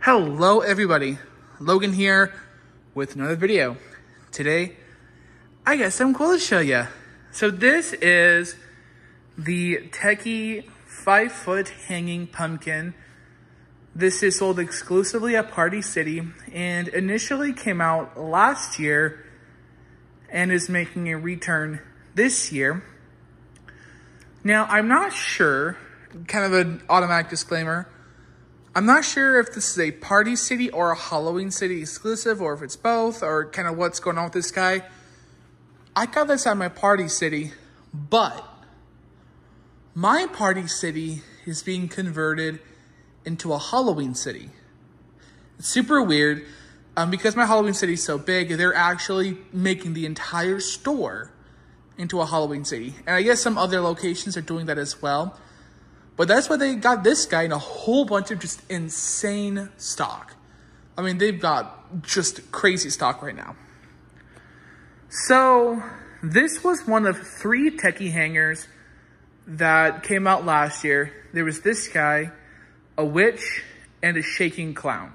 Hello everybody, Logan here with another video. Today, I got some cool to show you. So this is the Tekky 5-foot hanging pumpkin. This is sold exclusively at Party City and initially came out last year and is making a return this year. Now, I'm not sure, kind of an automatic disclaimer, I'm not sure if this is a Party City or a Halloween City exclusive, or if it's both, or kind of what's going on with this guy. I got this at my Party City, but my Party City is being converted into a Halloween City. It's super weird, because my Halloween City is so big, they're actually making the entire store into a Halloween City. And I guess some other locations are doing that as well. But that's why they got this guy in a whole bunch of just insane stock. I mean, they've got just crazy stock right now. So, this was one of 3 Tekky hangers that came out last year. There was this guy, a witch, and a shaking clown.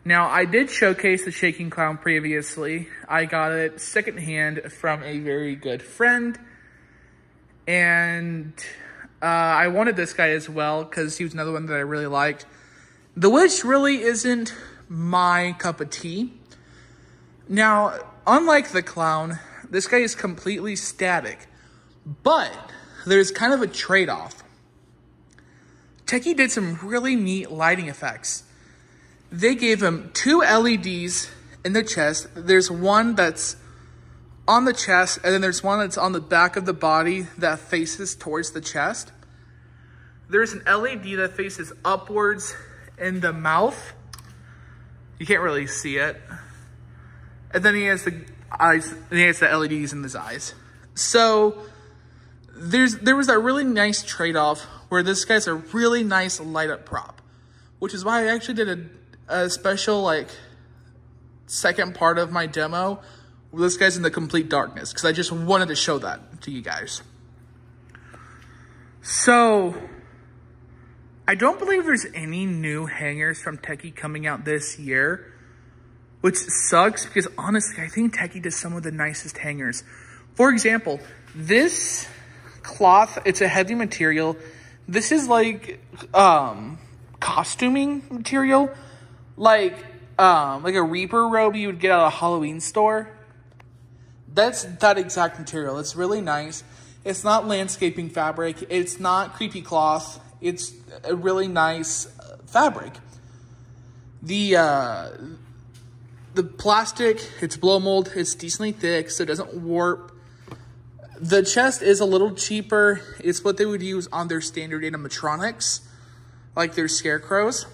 Now, I did showcase the shaking clown previously. I got it secondhand from a very good friend. And I wanted this guy as well because he was another one that I really liked. The witch really isn't my cup of tea. Now, unlike the clown, this guy is completely static. But there's kind of a trade-off. Tekky did some really neat lighting effects. They gave him 2 LEDs in the chest. There's one that's on the chest, and then there's one that's on the back of the body that faces towards the chest. There's an LED that faces upwards in the mouth. You can't really see it. And then he has the eyes, and he has the LEDs in his eyes. So there was that really nice trade-off where this guy's a really nice light-up prop, which is why I actually did a special second part of my demo. This guy's in the complete darkness because I just wanted to show that to you guys. So, I don't believe there's any new hangers from Tekky coming out this year, which sucks because honestly, I think Tekky does some of the nicest hangers. For example, this cloth, it's a heavy material. This is like costuming material, like a Reaper robe you would get at a Halloween store. That's that exact material. It's really nice. It's not landscaping fabric. It's not creepy cloth. It's a really nice fabric. The plastic, it's blow mold. It's decently thick, so it doesn't warp. The chest is a little cheaper. It's what they would use on their standard animatronics, like their scarecrows.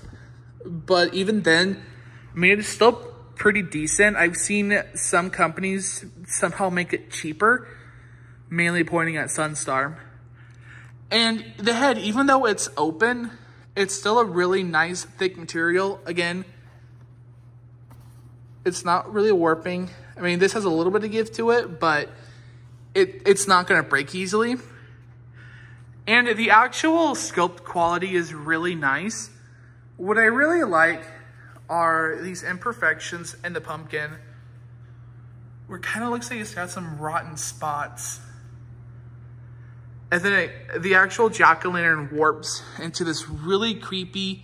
But even then, I mean, it's still pretty decent. I've seen some companies somehow make it cheaper, mainly pointing at Sunstar. And the head, even though it's open, it's still a really nice thick material. Again, it's not really warping. I mean, this has a little bit of give to it, but it's not going to break easily. And the actual sculpt quality is really nice. What I really like are these imperfections in the pumpkin where it kind of looks like it's got some rotten spots. And then the actual jack-o'-lantern warps into this really creepy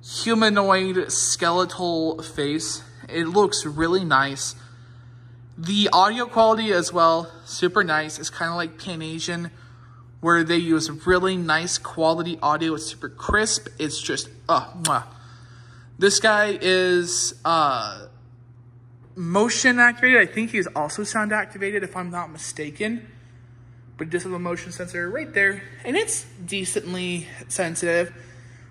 humanoid skeletal face. It looks really nice. The audio quality as well, super nice. It's kind of like Pan Asian, where they use really nice quality audio. It's super crisp. It's just, mwah. This guy is motion activated. I think he's also sound activated if I'm not mistaken. But just have a motion sensor right there. And it's decently sensitive.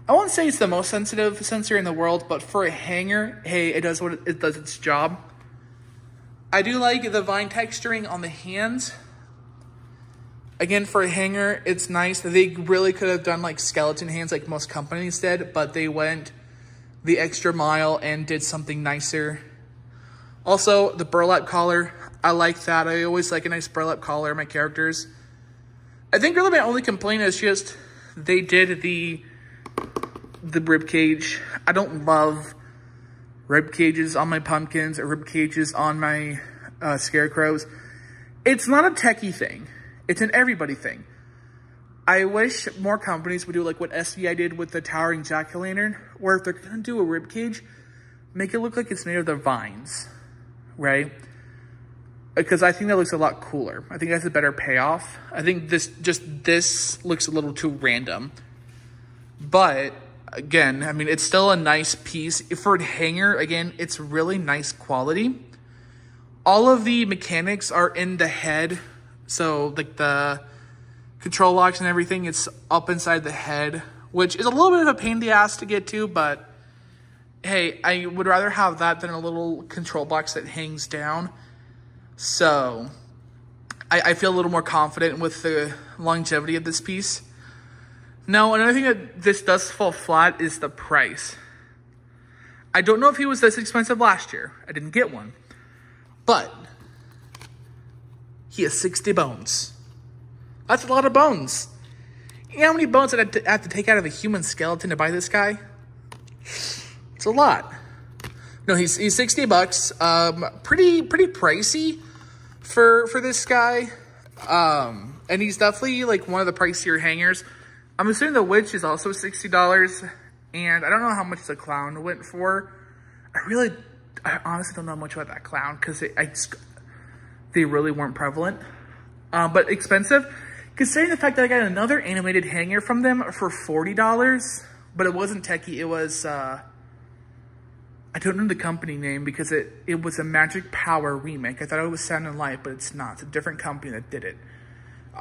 I won't say it's the most sensitive sensor in the world, but for a hanger, hey, it does its job. I do like the vine texturing on the hands. Again, for a hanger, it's nice. They really could have done like skeleton hands like most companies did, but they went the extra mile and did something nicer. Also, the burlap collar, I like that. I always like a nice burlap collar in my characters. I think really my only complaint is just they did the the rib cage. I don't love rib cages on my pumpkins or rib cages on my scarecrows. It's not a Tekky thing. It's an everybody thing. I wish more companies would do like what SVI did with the towering jack-o'-lantern, where if they're gonna do a rib cage, make it look like it's made of the vines, right? Because I think that looks a lot cooler. I think that's a better payoff. I think this looks a little too random. But again, I mean, it's still a nice piece. For a hanger, again, it's really nice quality. All of the mechanics are in the head. So like the control locks and everything, it's up inside the head, which is a little bit of a pain in the ass to get to, but hey, I would rather have that than a little control box that hangs down. So I feel a little more confident with the longevity of this piece. Now, another thing that this does fall flat is the price. I don't know if he was this expensive last year. I didn't get one. But he has 60 bones. That's a lot of bones. You know how many bones I have to take out of a human skeleton to buy this guy? It's a lot. No, he's $60. Pretty pricey for this guy. And he's definitely like one of the pricier hangers. I'm assuming the witch is also $60. And I don't know how much the clown went for. I honestly don't know much about that clown because they really weren't prevalent. But expensive. Considering the fact that I got another animated hanger from them for $40. But it wasn't Tekky. It was, I don't know the company name because it was a Magic Power remake. I thought it was Sound and Light, but it's not. It's a different company that did it.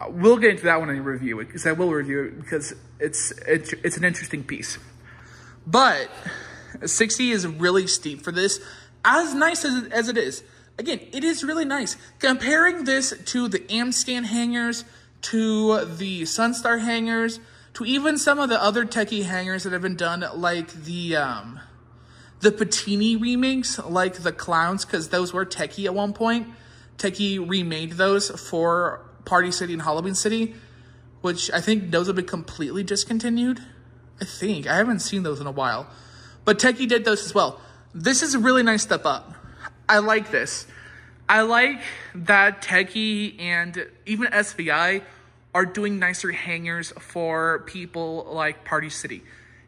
We'll get into that when I review it, because I will review it because it's an interesting piece. But 60 is really steep for this. As nice as it is. Again, it is really nice. Comparing this to the Amscan hangers, to the Sunstar hangers, to even some of the other Tekky hangers that have been done, like the Patini remakes, like the clowns, because those were Tekky at one point. Tekky remade those for Party City and Halloween City, which I think those have been completely discontinued. I haven't seen those in a while. But Tekky did those as well. This is a really nice step up. I like this. I like that Tekky and even SVI are doing nicer hangers for people like Party City.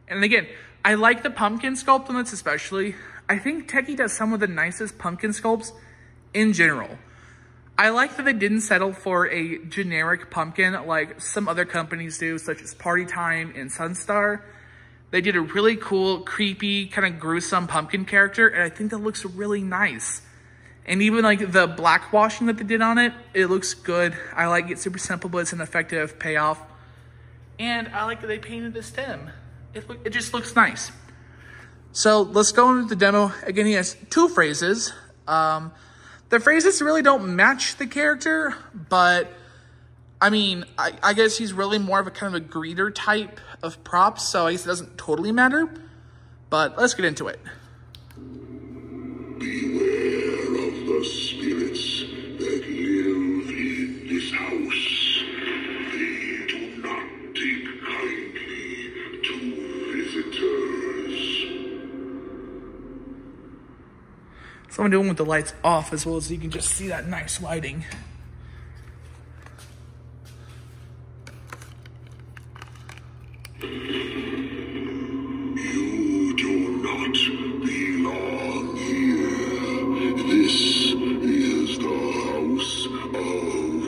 And again, I like the pumpkin sculpt on this especially. I think Tekky does some of the nicest pumpkin sculpts in general. I like that they didn't settle for a generic pumpkin like some other companies do, such as Party Time and Sunstar. They did a really cool, creepy, kind of gruesome pumpkin character, and I think that looks really nice. And even like the black washing that they did on it, it looks good. I like it, super simple, but it's an effective payoff. And I like that they painted the stem. It just looks nice. So let's go into the demo. Again, he has two phrases. The phrases really don't match the character, but I mean, I guess he's really more of a kind of a greeter type of props, so I guess it doesn't totally matter. But let's get into it. Beware of the spirits that live in this house. They do not take kindly to visitors. So I'm doing with the lights off as well, so you can just see that nice lighting. You do not belong here. This is the house of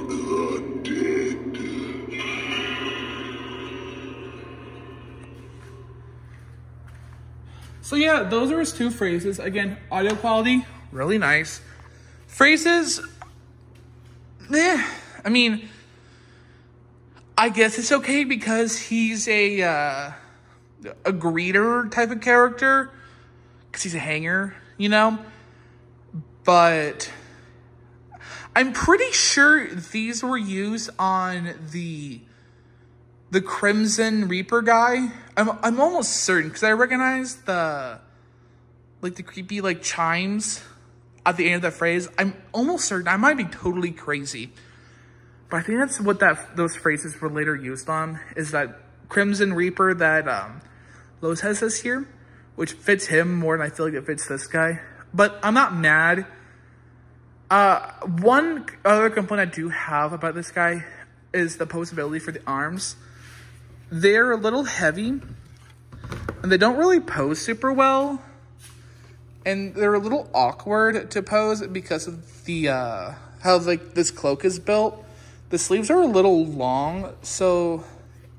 the dead. So yeah, those are his two phrases. Again, audio quality, really nice. Phrases, I mean, I guess it's okay because he's a greeter type of character, because he's a hanger, you know? But I'm pretty sure these were used on the Crimson Reaper guy. I'm almost certain, because I recognize the creepy like chimes at the end of that phrase. I'm almost certain. I might be totally crazy, but I think that's what those phrases were later used on, is that Crimson Reaper that Lowe's has this here, which fits him more than I feel like it fits this guy. But I'm not mad. One other complaint I do have about this guy is the posability for the arms. They're a little heavy, and they don't really pose super well. And they're a little awkward to pose because of the, how like this cloak is built. The sleeves are a little long, so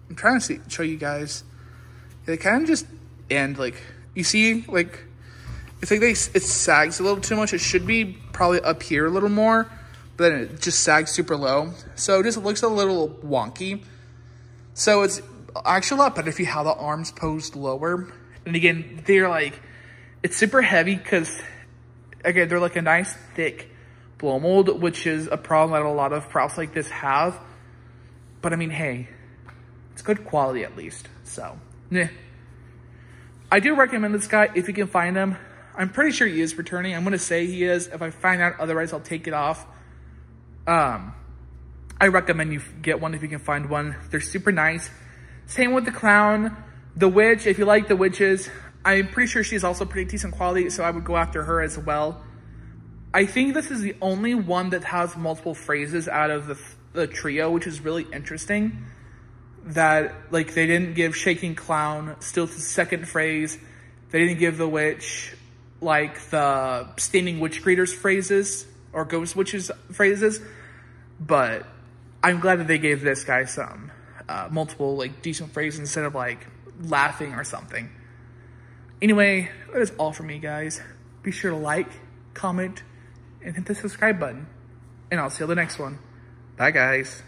I'm trying to show you guys. They kind of just end like, you see, like, it's like it sags a little too much. It should be probably up here a little more, but then it just sags super low. So it just looks a little wonky. So it's actually a lot better if you have the arms posed lower. And again, they're like, it's super heavy because, again, they're like a nice thick blow mold, which is a problem that a lot of props like this have. But I mean, hey, it's good quality at least. So, yeah. I do recommend this guy if you can find him. I'm pretty sure he is returning. I'm going to say he is. If I find out otherwise, I'll take it off. I recommend you get one if you can find one. They're super nice. Same with the clown. The witch, if you like the witches, I'm pretty sure she's also pretty decent quality, so I would go after her as well. I think this is the only one that has multiple phrases out of the trio, which is really interesting. That, like, they didn't give Shaking Clown still the second phrase. They didn't give the witch, like, the Standing Witch Greeters phrases, or Ghost Witches phrases. But I'm glad that they gave this guy some multiple, like, decent phrases instead of, like, laughing or something. Anyway, that is all from me, guys. Be sure to like, comment, and hit the subscribe button. And I'll see you on the next one. Bye, guys.